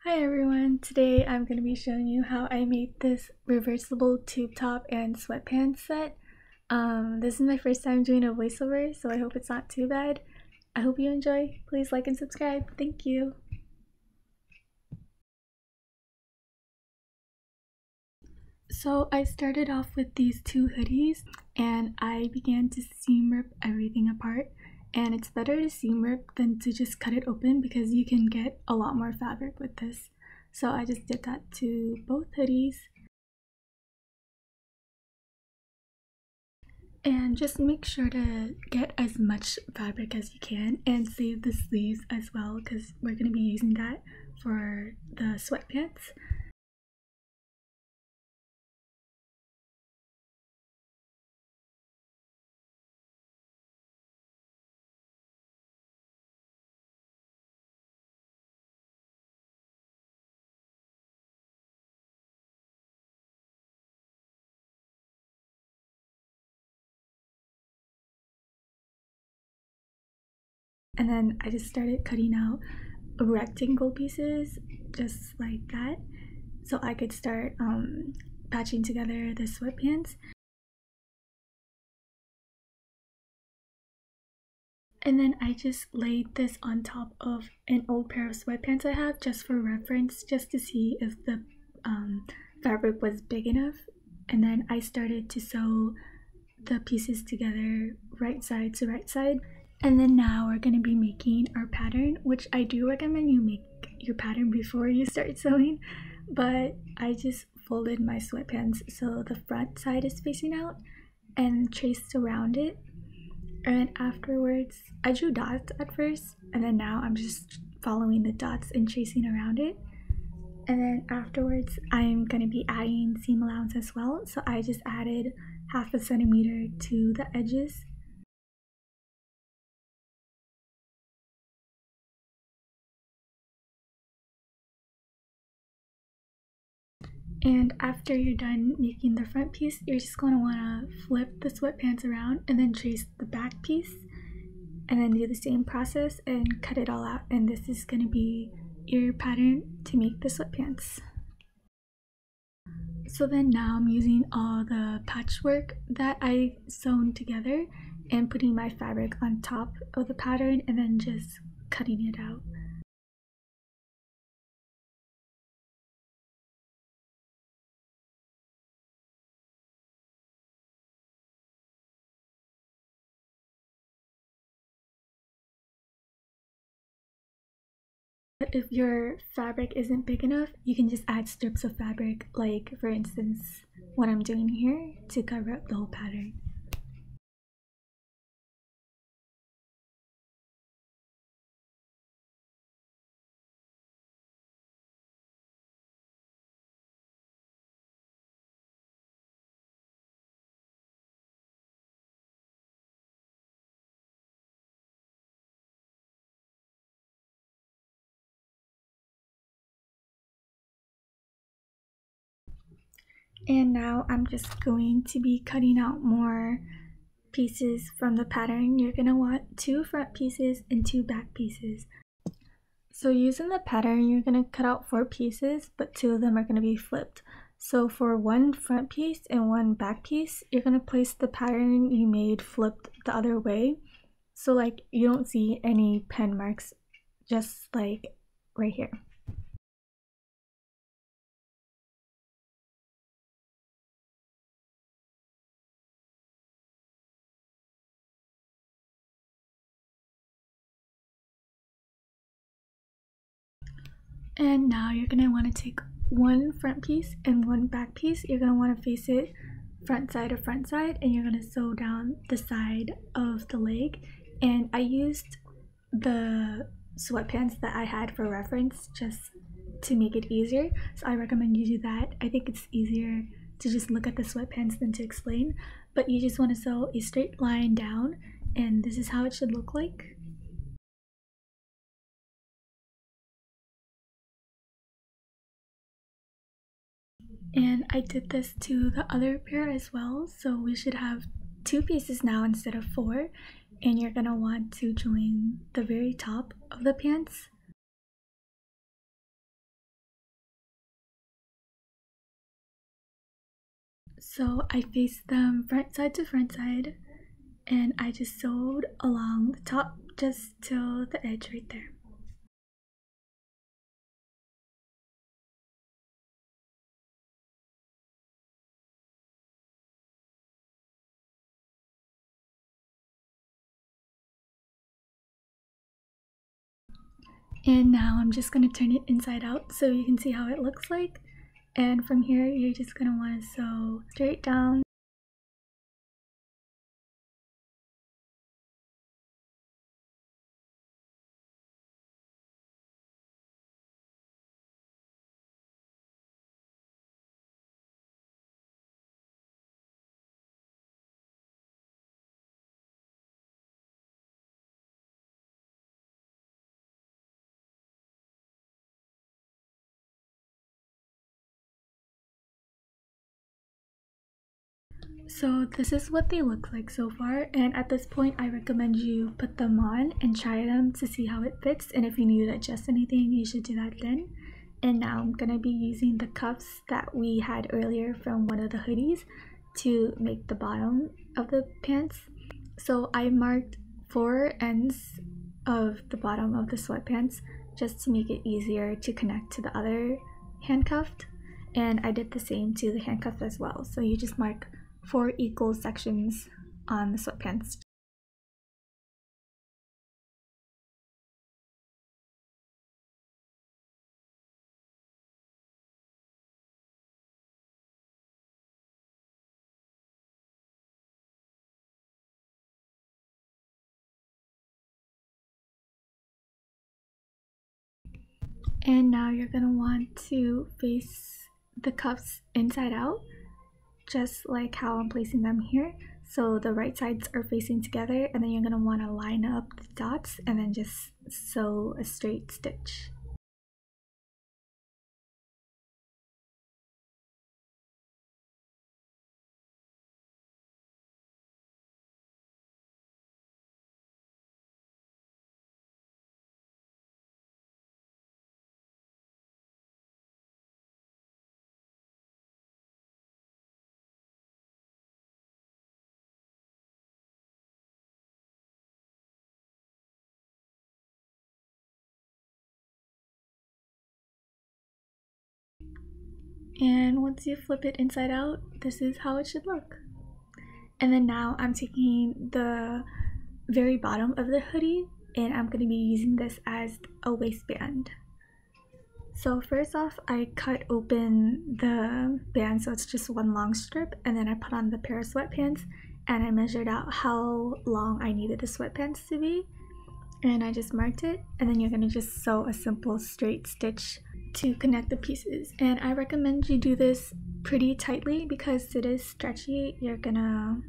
Hi everyone, today I'm going to be showing you how I made this reversible tube top and sweatpants set. This is my first time doing a voiceover, so I hope it's not too bad. I hope you enjoy. Please like and subscribe. Thank you. So I started off with these two hoodies and I began to seam rip everything apart. And it's better to seam rip than to just cut it open because you can get a lot more fabric with this. So I just did that to both hoodies. And just make sure to get as much fabric as you can and save the sleeves as well because we're going to be using that for the sweatpants. And then I just started cutting out rectangle pieces just like that so I could start patching together the sweatpants. And then I just laid this on top of an old pair of sweatpants I have just for reference, just to see if the fabric was big enough. And then I started to sew the pieces together right side to right side. And then now we're going to be making our pattern, which I do recommend you make your pattern before you start sewing, but I just folded my sweatpants so the front side is facing out and traced around it. And afterwards I drew dots at first, and then now I'm just following the dots and tracing around it. And then afterwards I'm going to be adding seam allowance as well, so I just added 1/2 centimeter to the edges. And after you're done making the front piece, you're just going to want to flip the sweatpants around and then trace the back piece, and then do the same process and cut it all out. And this is going to be your pattern to make the sweatpants. So then now I'm using all the patchwork that I sewn together and putting my fabric on top of the pattern and then just cutting it out. If your fabric isn't big enough, you can just add strips of fabric, like for instance what I'm doing here, to cover up the whole pattern. And now I'm just going to be cutting out more pieces from the pattern. You're going to want 2 front pieces and 2 back pieces. So using the pattern, you're going to cut out 4 pieces, but 2 of them are going to be flipped. So for 1 front piece and 1 back piece, you're going to place the pattern you made flipped the other way. So like you don't see any pen marks, just like right here. And now you're going to want to take 1 front piece and 1 back piece. You're going to want to face it front side to front side, and you're going to sew down the side of the leg. And I used the sweatpants that I had for reference just to make it easier, so I recommend you do that. I think it's easier to just look at the sweatpants than to explain, but you just want to sew a straight line down, and this is how it should look like. And I did this to the other pair as well, so we should have 2 pieces now instead of 4. And you're gonna want to join the very top of the pants. So I faced them front side to front side, and I just sewed along the top just till the edge right there. And now I'm just going to turn it inside out so you can see how it looks like. And from here, you're just going to want to sew straight down. So this is what they look like so far, and at this point I recommend you put them on and try them to see how it fits, and if you need to adjust anything you should do that then. And now I'm gonna be using the cuffs that we had earlier from one of the hoodies to make the bottom of the pants. So I marked 4 ends of the bottom of the sweatpants just to make it easier to connect to the other handcuffed, and I did the same to the handcuff as well. So you just mark 4 equal sections on the sweatpants. And now you're gonna want to face the cuffs inside out, just like how I'm placing them here. So the right sides are facing together, and then you're gonna want to line up the dots and then just sew a straight stitch. And once you flip it inside out, this is how it should look. And then now I'm taking the very bottom of the hoodie and I'm going to be using this as a waistband. So first off, I cut open the band so it's just one long strip, and then I put on the pair of sweatpants and I measured out how long I needed the sweatpants to be, and I just marked it, and then you're going to just sew a simple straight stitch to connect the pieces. And I recommend you do this pretty tightly because it is stretchy. You're gonna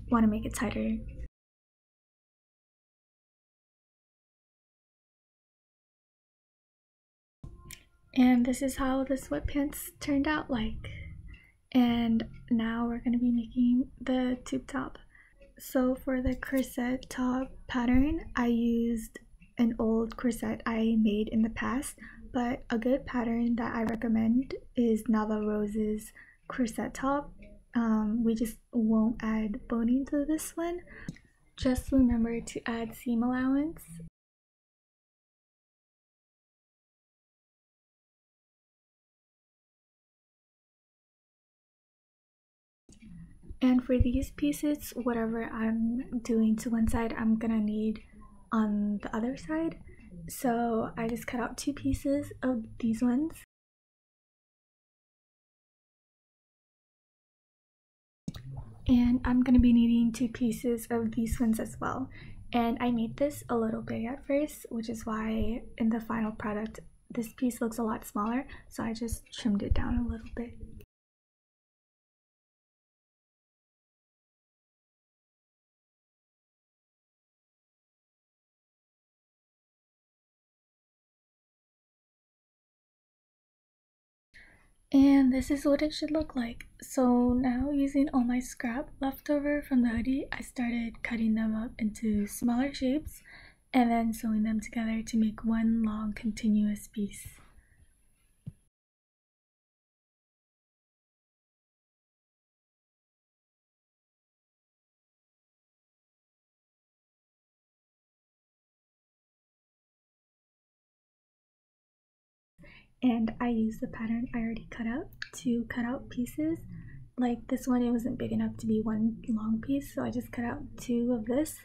want to make it tighter. And this is how the sweatpants turned out like. And now we're going to be making the tube top. So for the corset top pattern, I used an old corset I made in the past, but a good pattern that I recommend is Nava Rose's corset top. We just won't add boning to this one. Just remember to add seam allowance. And for these pieces, whatever I'm doing to one side, I'm gonna need on the other side. So I just cut out 2 pieces of these ones. And I'm gonna be needing 2 pieces of these ones as well. And I made this a little big at first, which is why in the final product, this piece looks a lot smaller. So I just trimmed it down a little bit. And this is what it should look like. So now, using all my scrap left over from the hoodie, I started cutting them up into smaller shapes and then sewing them together to make one long continuous piece. and I used the pattern I already cut out to cut out pieces. Like this one, it wasn't big enough to be one long piece, so I just cut out 2 of this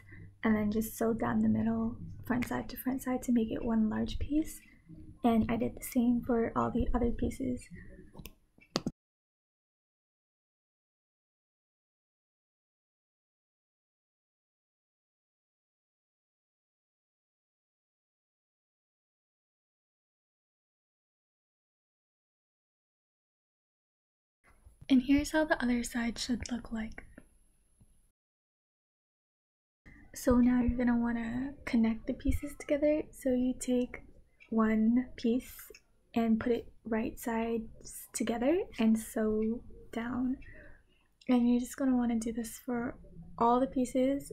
and then just sewed down the middle, front side to front side, to make it one large piece. And I did the same for all the other pieces. And here's how the other side should look like. So now you're gonna wanna connect the pieces together. So you take one piece and put it right sides together and sew down. And you're just gonna wanna do this for all the pieces.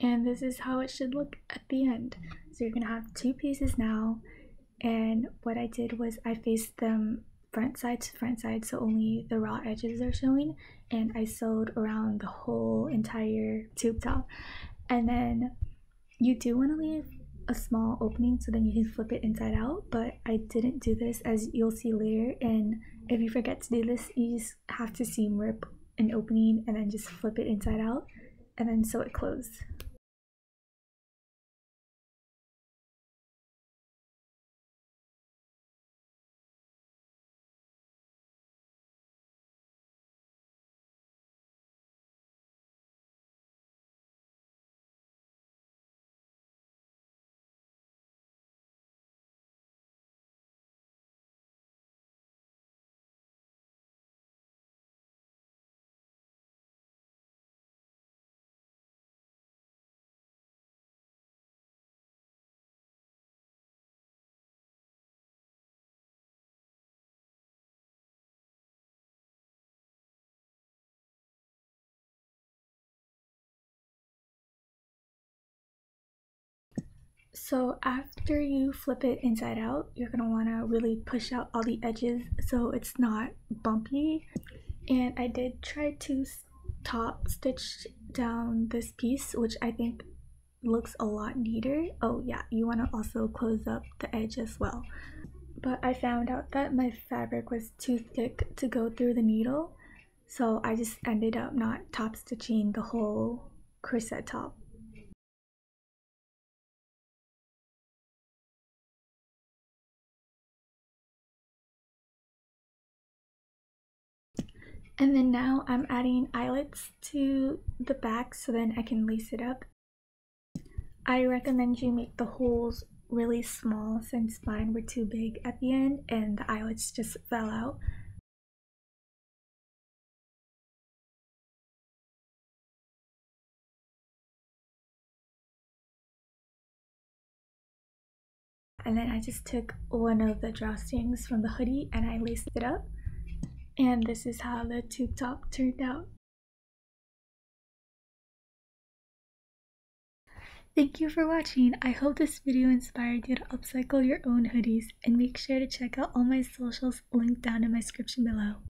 And this is how it should look at the end. So you're gonna have 2 pieces now, and what I did was I faced them front side to front side, so only the raw edges are showing, and I sewed around the whole entire tube top. And then you do want to leave a small opening so then you can flip it inside out, but I didn't do this, as you'll see later. And if you forget to do this, you just have to seam rip an opening and then just flip it inside out and then sew it closed. So after you flip it inside out, you're gonna wanna really push out all the edges so it's not bumpy. And I did try to top stitch down this piece, which I think looks a lot neater. Oh yeah, you wanna also close up the edge as well. But I found out that my fabric was too thick to go through the needle, so I just ended up not top stitching the whole corset top. And then now I'm adding eyelets to the back so then I can lace it up. I recommend you make the holes really small since mine were too big at the end and the eyelets just fell out. And then I just took one of the drawstrings from the hoodie and I laced it up. And this is how the tube top turned out. Thank you for watching. I hope this video inspired you to upcycle your own hoodies, and make sure to check out all my socials linked down in my description below.